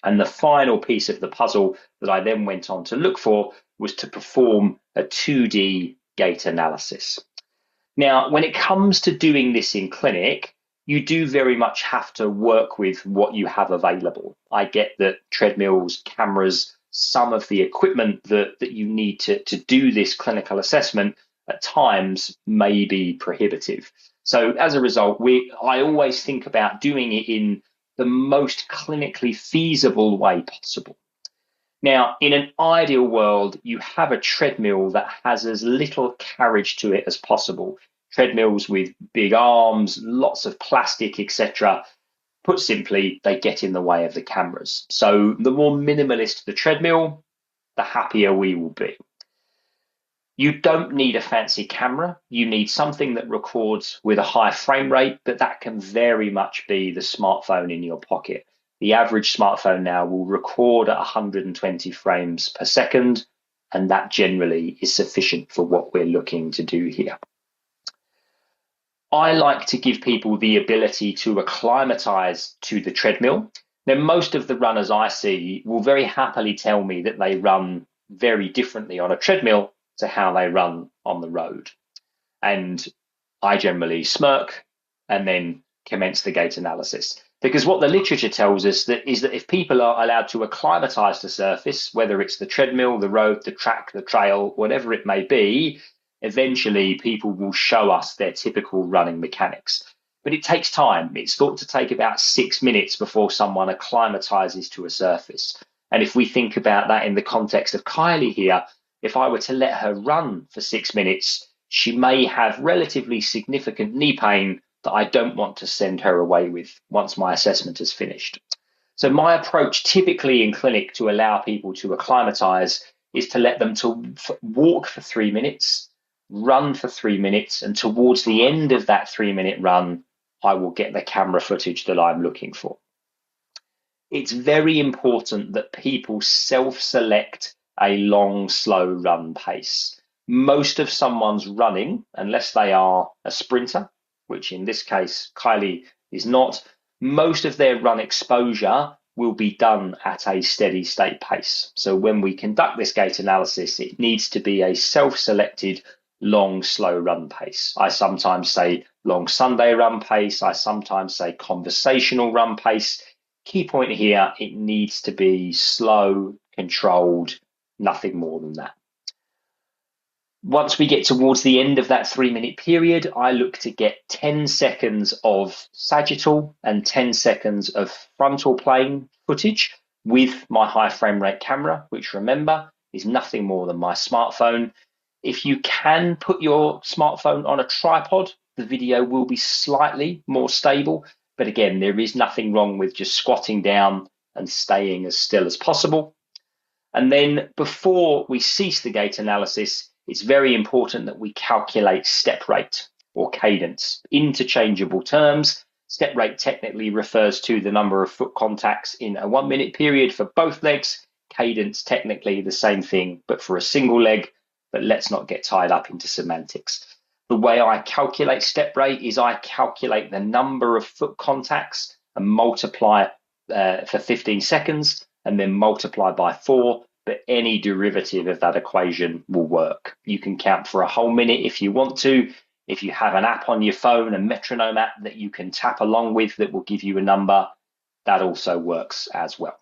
And the final piece of the puzzle that I then went on to look for was to perform a 2D gait analysis. Now, when it comes to doing this in clinic, you do very much have to work with what you have available. I get that treadmills, cameras, some of the equipment that you need to do this clinical assessment at times may be prohibitive. So as a result, I always think about doing it in the most clinically feasible way possible. Now, in an ideal world, you have a treadmill that has as little carriage to it as possible. Treadmills with big arms, lots of plastic, etc. Put simply, they get in the way of the cameras. So the more minimalist the treadmill, the happier we will be. You don't need a fancy camera. You need something that records with a high frame rate, but that can very much be the smartphone in your pocket. The average smartphone now will record at 120 frames per second, and that generally is sufficient for what we're looking to do here. I like to give people the ability to acclimatize to the treadmill. Now, most of the runners I see will very happily tell me that they run very differently on a treadmill to how they run on the road. And I generally smirk and then commence the gait analysis. Because what the literature tells us is that if people are allowed to acclimatize to surface, whether it's the treadmill, the road, the track, the trail, whatever it may be, eventually people will show us their typical running mechanics. But it takes time. It's thought to take about 6 minutes before someone acclimatizes to a surface. And if we think about that in the context of Kylie here, if I were to let her run for 6 minutes, she may have relatively significant knee pain that I don't want to send her away with once my assessment is finished. So my approach typically in clinic to allow people to acclimatize is to let them to walk for 3 minutes, run for 3 minutes, and towards the end of that 3-minute run, I will get the camera footage that I'm looking for. It's very important that people self-select a long, slow run pace. Most of someone's running, unless they are a sprinter, which in this case, Kylie is not, most of their run exposure will be done at a steady state pace. So when we conduct this gait analysis, it needs to be a self-selected long, slow run pace. I sometimes say long Sunday run pace. I sometimes say conversational run pace. Key point here, it needs to be slow, controlled, nothing more than that. Once we get towards the end of that 3-minute period, I look to get 10 seconds of sagittal and 10 seconds of frontal plane footage with my high frame rate camera, which remember is nothing more than my smartphone. If you can put your smartphone on a tripod, the video will be slightly more stable. But again, there is nothing wrong with just squatting down and staying as still as possible. And then before we cease the gait analysis, it's very important that we calculate step rate or cadence. Interchangeable terms. Step rate technically refers to the number of foot contacts in a 1-minute period for both legs. Cadence, technically the same thing, but for a single leg. But let's not get tied up into semantics. The way I calculate step rate is I calculate the number of foot contacts and multiply for 15 seconds and then multiply by 4. But any derivative of that equation will work. You can count for a whole minute if you want to. If you have an app on your phone, a metronome app that you can tap along with that will give you a number, that also works as well.